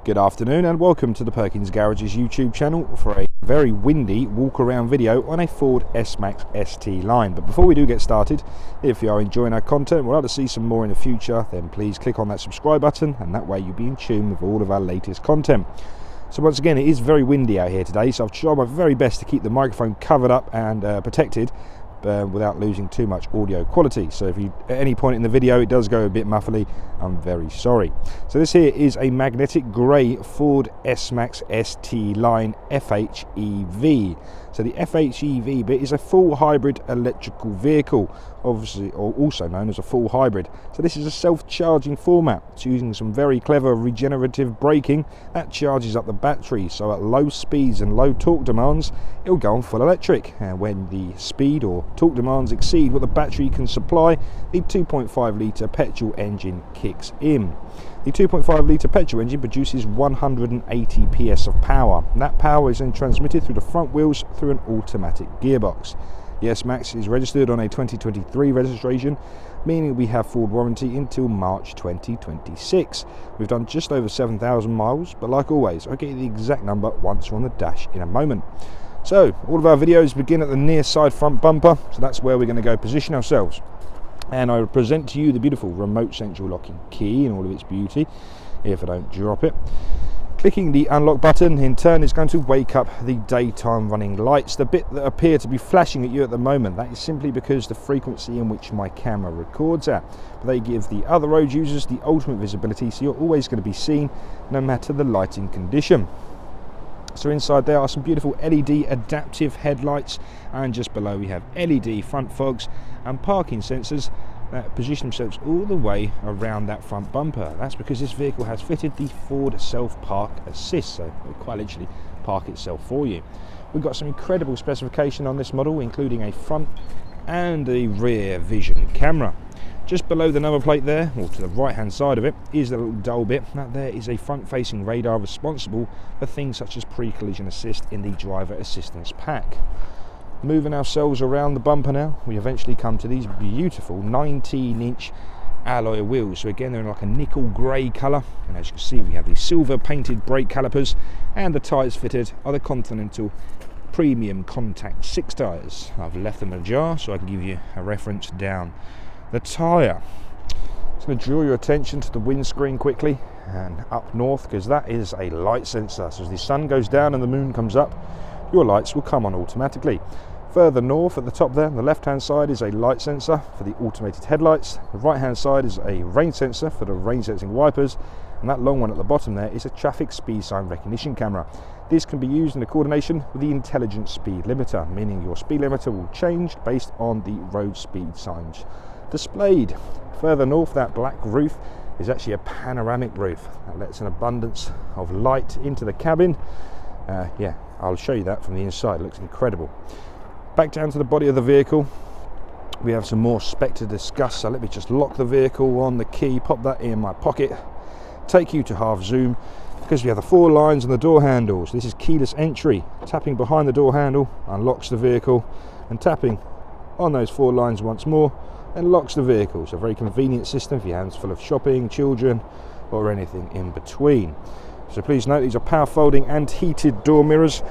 Good afternoon and welcome to the Perkins Garage's YouTube channel for a very windy walk around video on a Ford S-Max ST line. But before we do get started, if you are enjoying our content and would like to see some more in the future, then please click on that subscribe button and that way you'll be in tune with all of our latest content. So once again, it is very windy out here today, so I've tried my very best to keep the microphone covered up and protected without losing too much audio quality. So if you at any point in the video it does go a bit muffly, I'm very sorry. So this here is a magnetic grey Ford S-Max ST line FHEV. So the FHEV bit is a full hybrid electrical vehicle, obviously, or also known as a full hybrid. So this is a self-charging format. It's using some very clever regenerative braking that charges up the battery, so at low speeds and low torque demands it'll go on full electric, and when the speed or torque demands exceed what the battery can supply, the 2.5 litre petrol engine kicks in. The 2.5 litre petrol engine produces 180 PS of power, and that power is then transmitted through the front wheels through an automatic gearbox. The S-Max is registered on a 2023 registration, meaning we have Ford warranty until March 2026. We've done just over 7,000 miles, but like always, I'll get you the exact number once we're on the dash in a moment. So, all of our videos begin at the near side front bumper, so that's where we're going to go position ourselves. And I will present to you the beautiful remote central locking key in all of its beauty, if I don't drop it. Clicking the unlock button in turn is going to wake up the daytime running lights, the bit that appear to be flashing at you at the moment. That is simply because the frequency in which my camera records at. But they give the other road users the ultimate visibility, so you're always going to be seen no matter the lighting condition. So inside there are some beautiful LED adaptive headlights, and just below we have LED front fogs and parking sensors that position themselves all the way around that front bumper. That's because this vehicle has fitted the Ford Self Park Assist, so it will quite literally park itself for you. We've got some incredible specification on this model, including a front and a rear vision camera. Just below the number plate there, or to the right hand side of it, is the little dull bit. That there is a front facing radar responsible for things such as pre-collision assist in the driver assistance pack. Moving ourselves around the bumper now, we eventually come to these beautiful 19-inch alloy wheels. So again, they're in like a nickel grey colour, and as you can see we have these silver painted brake calipers, and the tyres fitted are the Continental Premium Contact 6 tyres. I've left them ajar so I can give you a reference down the tyre. Just going to draw your attention to the windscreen quickly and up north, because that is a light sensor. So as the sun goes down and the moon comes up, your lights will come on automatically. Further north at the top there, on the left hand side is a light sensor for the automated headlights. The right hand side is a rain sensor for the rain sensing wipers, and that long one at the bottom there is a traffic speed sign recognition camera. This can be used in coordination with the intelligent speed limiter, meaning your speed limiter will change based on the road speed signs displayed. Further north, that black roof is actually a panoramic roof that lets an abundance of light into the cabin. Yeah, I'll show you that from the inside. It looks incredible. Back down to the body of the vehicle, we have some more spec to discuss, so let me just lock the vehicle on the key, pop that in my pocket, take you to half zoom, because we have the 4 lines on the door handles. This is keyless entry. Tapping behind the door handle unlocks the vehicle, and tapping on those 4 lines once more and locks the vehicle. So a very convenient system if your hands full of shopping, children, or anything in between. So please note these are power folding and heated door mirrors,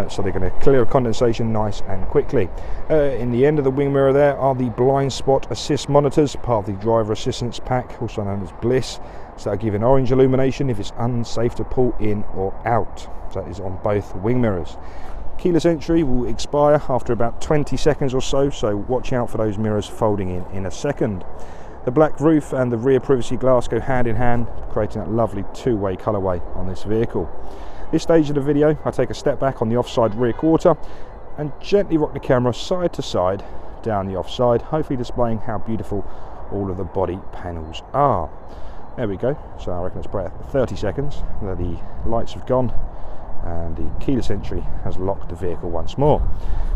so they're going to clear condensation nice and quickly. In the end of the wing mirror there are the blind spot assist monitors, part of the driver assistance pack, also known as Bliss. So that'll give an orange illumination if it's unsafe to pull in or out. So that is on both wing mirrors. Keyless entry will expire after about 20 seconds or so, so watch out for those mirrors folding in a second. The black roof and the rear privacy glass go hand in hand, creating that lovely two-way colourway on this vehicle. This stage of the video, I take a step back on the offside rear quarter and gently rock the camera side to side down the offside, hopefully displaying how beautiful all of the body panels are. There we go. So I reckon it's about 30 seconds that the lights have gone and the keyless entry has locked the vehicle once more.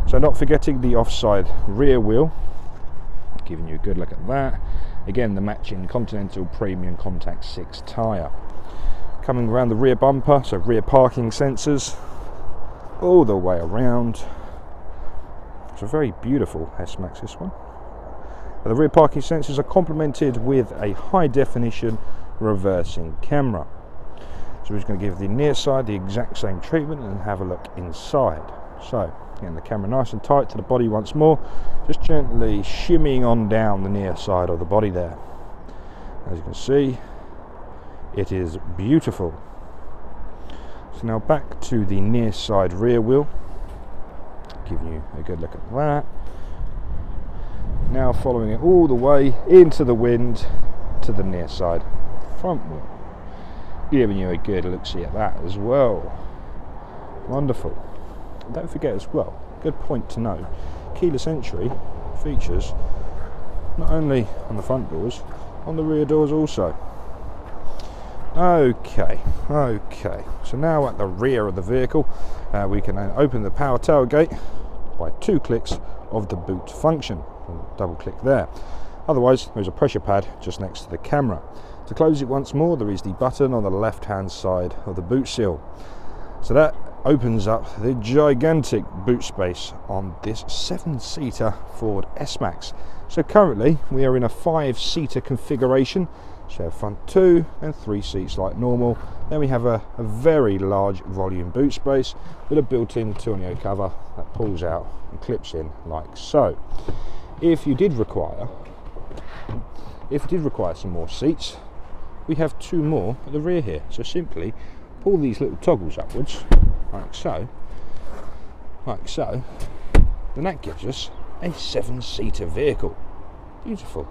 So not forgetting the offside rear wheel, giving you a good look at that. Again, the matching Continental Premium Contact 6 tyre. Coming around the rear bumper, so rear parking sensors all the way around. It's a very beautiful S-Max, this one. The rear parking sensors are complemented with a high definition reversing camera. So we're just going to give the near side the exact same treatment and have a look inside. So getting the camera nice and tight to the body once more, just gently shimmying on down the near side of the body there. As you can see, it is beautiful. So now back to the near side rear wheel, giving you a good look at that. Now following it all the way into the wind to the near side front wheel, giving you a good look-see at that as well. Wonderful. Don't forget as well, good point to know, keyless entry features not only on the front doors, on the rear doors also. Okay, so now at the rear of the vehicle, we can then open the power tailgate by 2 clicks of the boot function. Double click there. Otherwise, there's a pressure pad just next to the camera. To close it once more, there is the button on the left hand side of the boot seal. So that opens up the gigantic boot space on this 7-seater Ford S-Max. So currently we are in a 5-seater configuration. So front 2 and 3 seats like normal. Then we have a very large volume boot space with a built-in tonneau cover that pulls out and clips in like so. If you did require some more seats, we have 2 more at the rear here. So simply pull these little toggles upwards like so, then that gives us a 7-seater vehicle. Beautiful.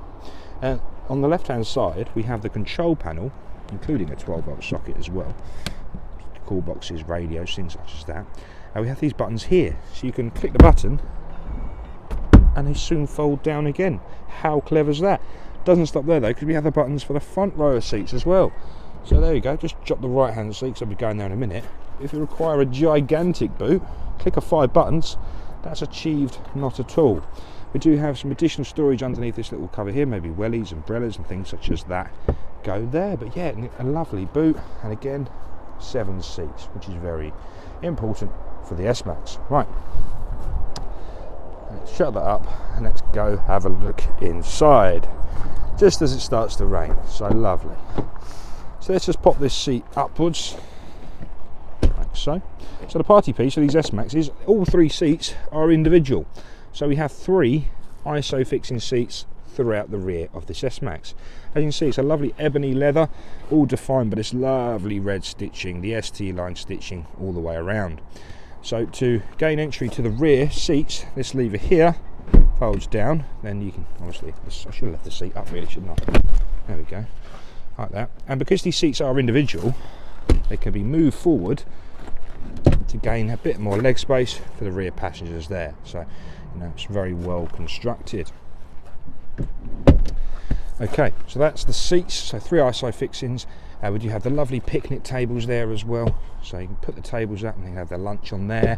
And on the left hand side we have the control panel, including a 12-volt socket as well, call boxes, radios, things such as that. And we have these buttons here, so you can click the button and they soon fold down again. How clever is that? Doesn't stop there though, because we have the buttons for the front row of seats as well. So there you go, just drop the right hand seat, so I'll be going there in a minute. If you require a gigantic boot, click of 5 buttons, that's achieved not at all. We do have some additional storage underneath this little cover here, maybe wellies, umbrellas and things such as that go there. But yeah, a lovely boot, and again 7 seats, which is very important for the S-Max. Right, let's shut that up and let's go have a look inside just as it starts to rain. So lovely. So let's just pop this seat upwards like so. So the party piece of these S-Maxes, all 3 seats are individual. So we have 3 ISO fixing seats throughout the rear of this S-Max. As you can see, it's a lovely ebony leather, all defined by this lovely red stitching, the ST line stitching all the way around. So to gain entry to the rear seats, this lever here folds down, then you can obviously, I should have left the seat up really, shouldn't I? There we go, like that. And because these seats are individual, they can be moved forward to gain a bit more leg space for the rear passengers there. So, you know, it's very well constructed. Okay, so that's the seats, so 3 ISO fixings. We do have the lovely picnic tables there as well, so you can put the tables up and they have their lunch on there,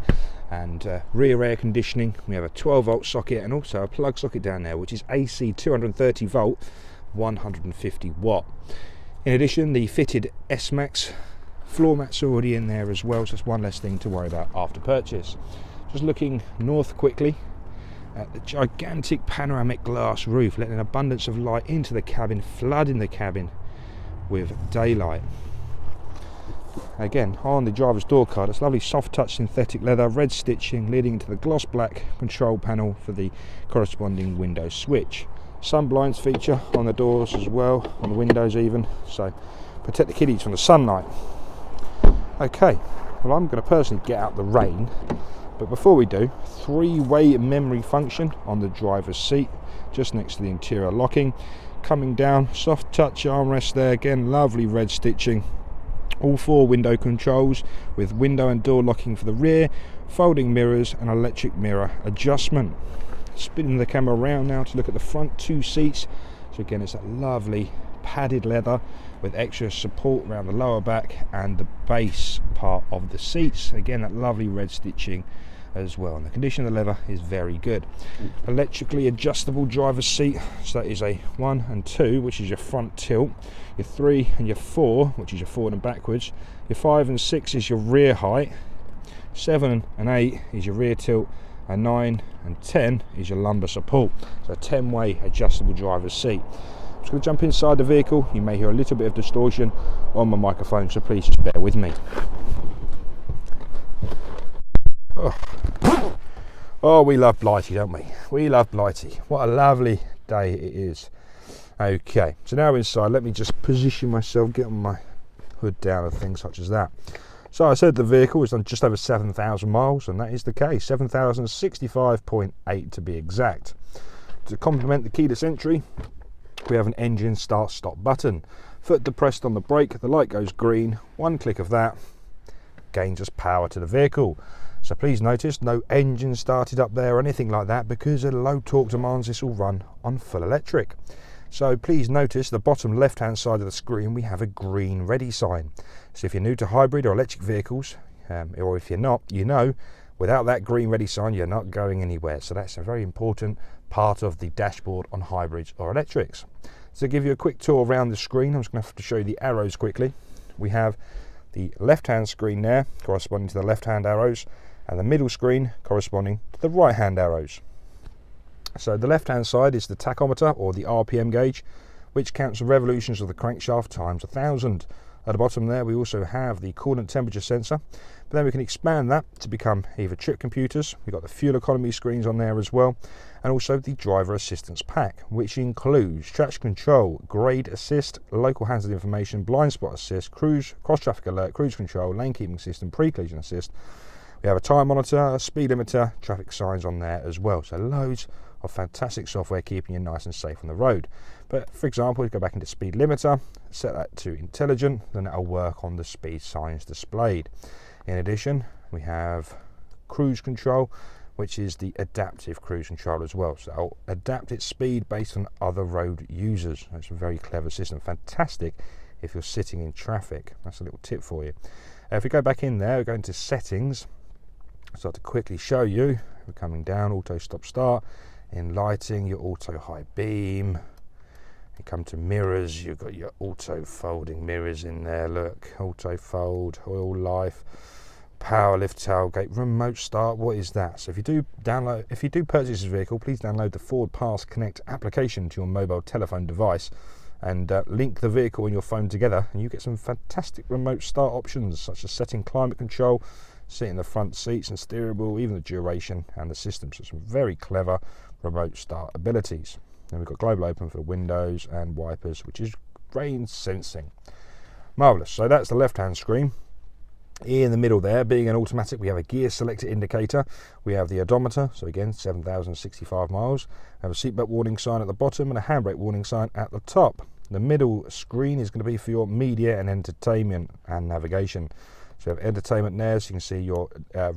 and rear air conditioning. We have a 12-volt socket and also a plug socket down there, which is AC 230 volt 150 watt. In addition, the fitted S-Max floor mats are already in there as well, so that's one less thing to worry about after purchase. Just looking north quickly at the gigantic panoramic glass roof, letting an abundance of light into the cabin, flooding the cabin with daylight. Again, on the driver's door card, it's lovely soft touch synthetic leather, red stitching leading into the gloss black control panel for the corresponding window switch. Sun blinds feature on the doors as well, on the windows even, so protect the kiddies from the sunlight. Okay, well, I'm going to personally get out the rain, but before we do, 3-way memory function on the driver's seat just next to the interior locking. Coming down, soft touch armrest there, again lovely red stitching. All 4 window controls with window and door locking for the rear, folding mirrors and electric mirror adjustment. Spinning the camera around now to look at the front 2 seats. So again, it's that lovely padded leather with extra support around the lower back and the base part of the seats. Again, that lovely red stitching as well, and the condition of the leather is very good. Electrically adjustable driver's seat, so that is a 1 and 2, which is your front tilt, your 3 and your 4, which is your forward and backwards, your 5 and 6 is your rear height, 7 and 8 is your rear tilt, and 9 and 10 is your lumbar support. So a 10-way adjustable driver's seat. just going to jump inside the vehicle. You may hear a little bit of distortion on my microphone, so please just bear with me. Oh, we love Blighty, don't we? We love Blighty. What a lovely day it is. Okay, so now inside, let me just position myself, get my hood down and things such as that. So I said the vehicle is on just over 7,000 miles, and that is the case, 7,065.8 to be exact. To complement the keyless entry, we have an engine start-stop button. Foot depressed on the brake, the light goes green. One click of that gains us power to the vehicle. So please notice no engine started up there or anything like that, because at low torque demands this will run on full electric. So please notice the bottom left hand side of the screen we have a green ready sign. So if you're new to hybrid or electric vehicles, or if you're not, you know without that green ready sign you're not going anywhere. So that's a very important part of the dashboard on hybrids or electrics. So to give you a quick tour around the screen, I'm just going to have to show you the arrows quickly. We have the left hand screen there corresponding to the left hand arrows, and the middle screen corresponding to the right hand arrows. So the left hand side is the tachometer, or the RPM gauge, which counts the revolutions of the crankshaft times 1,000. At the bottom there we also have the coolant temperature sensor, but then we can expand that to become either trip computers. We've got the fuel economy screens on there as well, and also the driver assistance pack, which includes traction control, grade assist, local hazard information, blind spot assist, cruise, cross traffic alert, cruise control, lane keeping system, pre-collision assist. We have a tyre monitor, a speed limiter, traffic signs on there as well. So loads of fantastic software keeping you nice and safe on the road. But for example, we go back into speed limiter, set that to intelligent, then that'll work on the speed signs displayed. In addition, we have cruise control, which is the adaptive cruise control as well. So it'll adapt its speed based on other road users. It's a very clever system, fantastic if you're sitting in traffic. That's a little tip for you. If we go back in there, we go into settings. So to quickly show you, we're coming down, auto stop start. In lighting, your auto high beam. You come to mirrors, you've got your auto folding mirrors in there. Look, auto fold, oil life, power lift tailgate, remote start. What is that? So if you do purchase this vehicle, please download the Ford Pass Connect application to your mobile telephone device and link the vehicle and your phone together, and you get some fantastic remote start options such as setting climate control, setting the front seats and steering wheel, even the duration and the system. So some very clever remote start abilities. Then we've got global open for the windows and wipers, which is rain sensing. Marvellous. So that's the left hand screen. In the middle there, being an automatic, we have a gear selector indicator. We have the odometer, so again 7,065 miles. We have a seatbelt warning sign at the bottom and a handbrake warning sign at the top. The middle screen is going to be for your media and entertainment and navigation. So you have entertainment there, so you can see your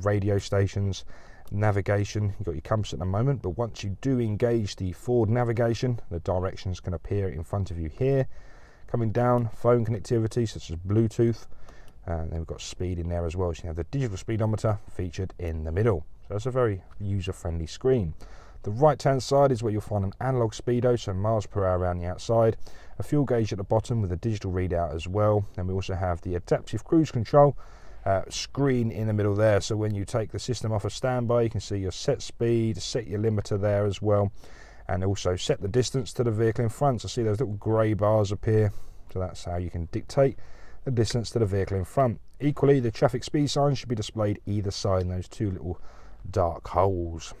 radio stations, navigation. You've got your compass at the moment, but once you do engage the Ford navigation, the directions can appear in front of you here. Coming down, phone connectivity such as Bluetooth, and then we've got speed in there as well. So you have the digital speedometer featured in the middle. So it's a very user-friendly screen. The right-hand side is where you'll find an analog speedo, so miles per hour around the outside. A fuel gauge at the bottom with a digital readout as well. And we also have the adaptive cruise control screen in the middle there. So when you take the system off of standby, you can see your set speed, set your limiter there as well, and also set the distance to the vehicle in front. So see those little grey bars appear. So that's how you can dictate the distance to the vehicle in front. Equally, the traffic speed signs should be displayed either side in those two little dark holes.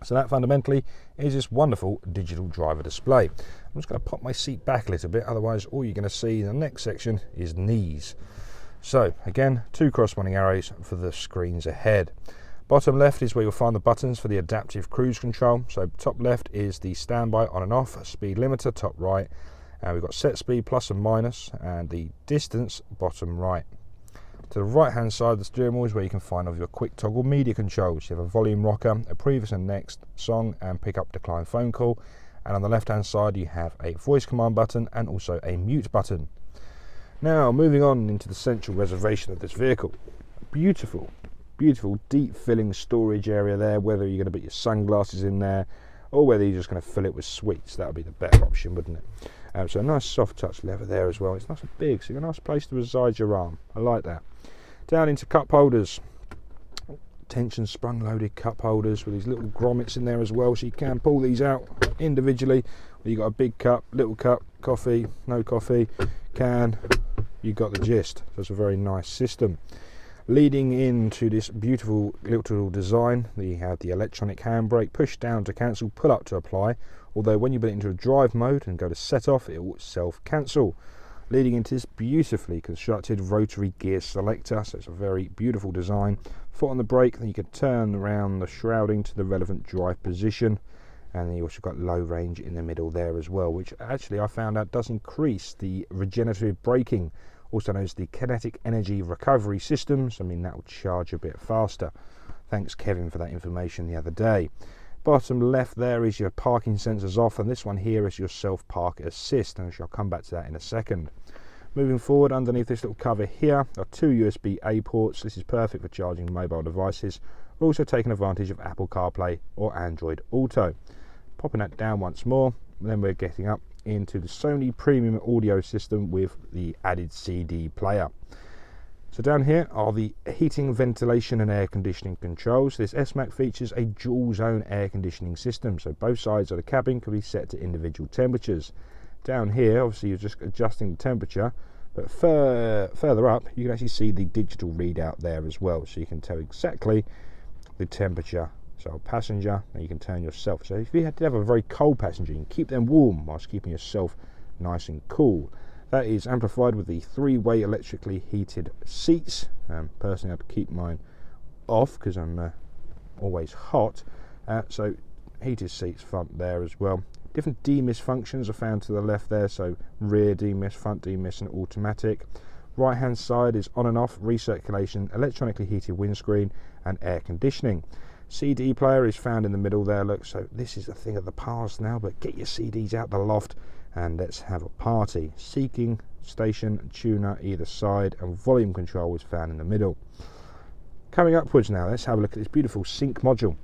So that fundamentally is this wonderful digital driver display. I'm just going to pop my seat back a little bit, otherwise all you're going to see in the next section is knees. So again, two corresponding arrows for the screens ahead. Bottom left is where you'll find the buttons for the adaptive cruise control. So top left is the standby on and off, speed limiter top right, and we've got set speed plus and minus, and the distance bottom right. To the right hand side of the steering wheel is where you can find all of your quick toggle media controls. You have a volume rocker, a previous and next song, and pick up decline phone call. And on the left hand side you have a voice command button and also a mute button. Now moving on into the central reservation of this vehicle. Beautiful, beautiful deep filling storage area there, whether you're going to put your sunglasses in there or whether you're just going to fill it with sweets. That would be the better option, wouldn't it? So a nice soft touch leather there as well. It's nice and big, so you've got a nice place to reside your arm. I like that. Down into cup holders. tension sprung loaded cup holders with these little grommets in there as well, so you can pull these out individually. You've got a big cup, little cup, coffee, no coffee, can, you got the gist. So it's a very nice system. Leading into this beautiful little design, you have the electronic handbrake, push down to cancel, pull up to apply, although when you put it into a drive mode and go to set off, it will self-cancel. Leading into this beautifully constructed rotary gear selector, so it's a very beautiful design. Foot on the brake, then you can turn around the shrouding to the relevant drive position, and then you also got low range in the middle there as well, which actually I found out does increase the regenerative braking, also known as the kinetic energy recovery systems. I mean, that will charge a bit faster. Thanks Kevin for that information the other day. Bottom left there is your parking sensors off, and this one here is your self park assist, and I shall come back to that in a second. Moving forward, underneath this little cover here are two USB-A ports. This is perfect for charging mobile devices. We're also taking advantage of Apple CarPlay or Android Auto. Popping that down once more, then we're getting up into the Sony premium audio system with the added CD player. So down here are the heating, ventilation and air conditioning controls. This S-Max features a dual zone air conditioning system, so both sides of the cabin can be set to individual temperatures. Down here, obviously you're just adjusting the temperature, but further up you can actually see the digital readout there as well, so you can tell exactly the temperature. So passenger, and you can turn yourself. So if you had to have a very cold passenger, you can keep them warm whilst keeping yourself nice and cool. That is amplified with the three-way electrically heated seats. Personally, I have to keep mine off because I'm always hot. So heated seats front there as well. Different demist functions are found to the left there, so rear demist, front demist and automatic. Right hand side is on and off, recirculation, electronically heated windscreen and air conditioning. CD player is found in the middle there, look, so this is a thing of the past now, but get your CDs out the loft and let's have a party. Seeking station, tuner either side, and volume control is found in the middle. Coming upwards now, let's have a look at this beautiful sync module.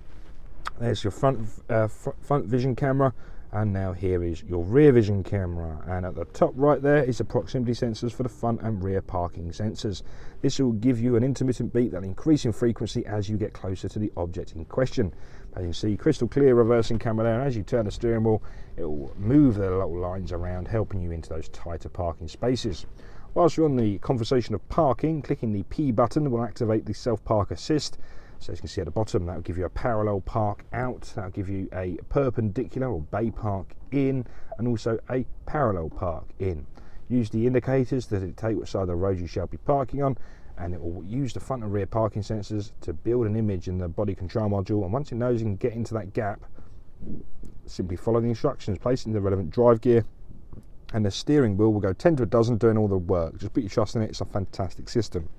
There's your front vision camera, and now here is your rear vision camera, and at the top right there is the proximity sensors for the front and rear parking sensors. This will give you an intermittent beep that will increase in frequency as you get closer to the object in question. As you can see, crystal clear reversing camera there, and as you turn the steering wheel it will move the little lines around, helping you into those tighter parking spaces. Whilst you're on the conversation of parking, clicking the P button will activate the self park assist. So as you can see at the bottom, that will give you a parallel park out, that will give you a perpendicular or bay park in, and also a parallel park in. Use the indicators that dictate which side of the road you shall be parking on, and it will use the front and rear parking sensors to build an image in the body control module, and once it knows you can get into that gap, simply follow the instructions, place it in the relevant drive gear, and the steering wheel will go 10 to a dozen doing all the work. Just put your trust in it, it's a fantastic system.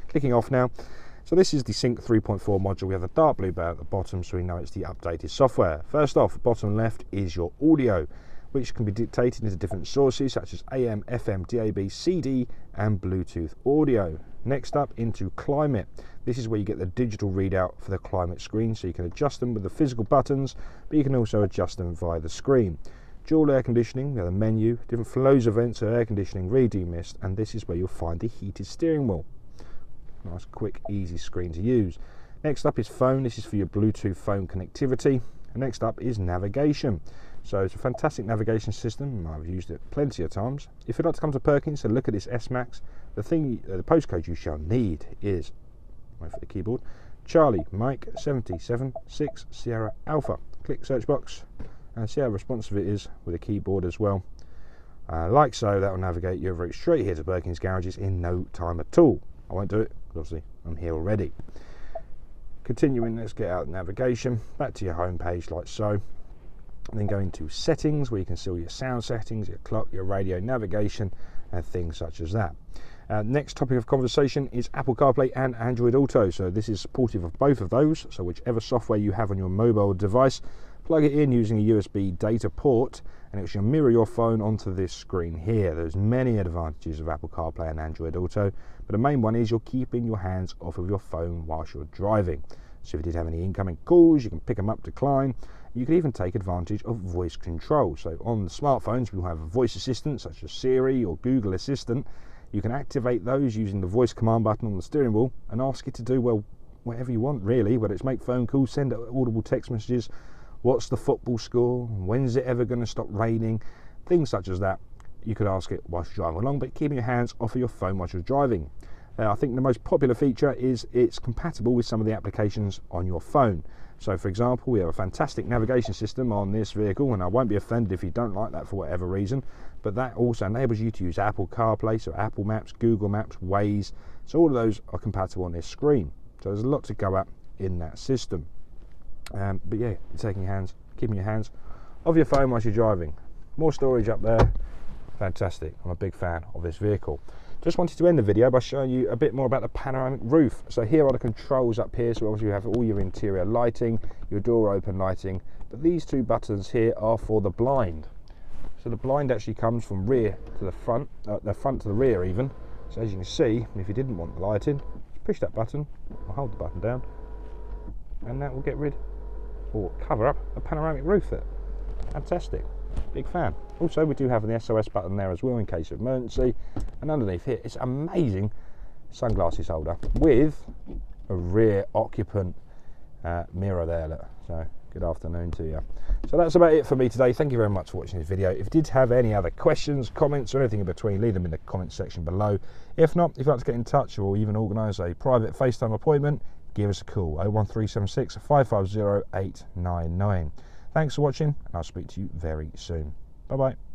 Clicking off now. So this is the Sync 3.4 module. We have the dark blue bar at the bottom, so we know it's the updated software. First off, bottom left is your audio, which can be dictated into different sources such as AM, FM, DAB, CD and Bluetooth audio. Next up into climate. This is where you get the digital readout for the climate screen, so you can adjust them with the physical buttons, but you can also adjust them via the screen. Dual air conditioning, we have a menu, different flows of vents, so air conditioning, rear demist, and this is where you'll find the heated steering wheel. Nice, quick, easy screen to use. Next up is phone. This is for your Bluetooth phone connectivity. And next up is navigation. So it's a fantastic navigation system. I've used it plenty of times. If you'd like to come to Perkins and look at this S-Max, the postcode you shall need is, wait for the keyboard, Charlie Mike 776 Sierra Alpha. Click search box and see how responsive it is with a keyboard as well. Like so, that will navigate you over straight here to Perkins garages in no time at all. I won't do it, obviously I'm here already. Continuing, let's get out navigation, back to your home page like so, and then go into settings where you can see all your sound settings, your clock, your radio, navigation and things such as that. Next topic of conversation is Apple CarPlay and Android Auto. So this is supportive of both of those, so whichever software you have on your mobile device, plug it in using a USB data port and it should mirror your phone onto this screen here. There's many advantages of Apple CarPlay and Android Auto, but the main one is you're keeping your hands off of your phone whilst you're driving. So if you did have any incoming calls, you can pick them up, decline. You can even take advantage of voice control. So on the smartphones, we'll have a voice assistant such as Siri or Google Assistant. You can activate those using the voice command button on the steering wheel and ask it to do, well, whatever you want really, whether it's make phone calls, send audible text messages, what's the football score, when's it ever going to stop raining, things such as that. You could ask it whilst you're driving along, but keeping your hands off of your phone whilst you're driving. I think the most popular feature is it's compatible with some of the applications on your phone. So for example, we have a fantastic navigation system on this vehicle, and I won't be offended if you don't like that for whatever reason, but that also enables you to use Apple CarPlay, so Apple Maps, Google Maps, Waze, so all of those are compatible on this screen. So there's a lot to go at in that system. But yeah, keeping your hands off your phone whilst you're driving. More storage up there, fantastic. I'm a big fan of this vehicle. Just wanted to end the video by showing you a bit more about the panoramic roof. So here are the controls up here. So obviously you have all your interior lighting, your door open lighting, but these two buttons here are for the blind. So the blind actually comes from rear to the front to the rear even. So as you can see, if you didn't want the lighting, just push that button, or hold the button down, and that will get rid or cover up a panoramic roof there. Fantastic. Big fan. Also, we do have an SOS button there as well in case of emergency, and underneath here it's amazing sunglasses holder with a rear occupant mirror there. Look. So good afternoon to you. So that's about it for me today. Thank you very much for watching this video. If you did have any other questions, comments or anything in between, leave them in the comment section below. If not, if you'd like to get in touch or even organise a private FaceTime appointment, give us a call, 01376 550 899. Thanks for watching, and I'll speak to you very soon. Bye bye.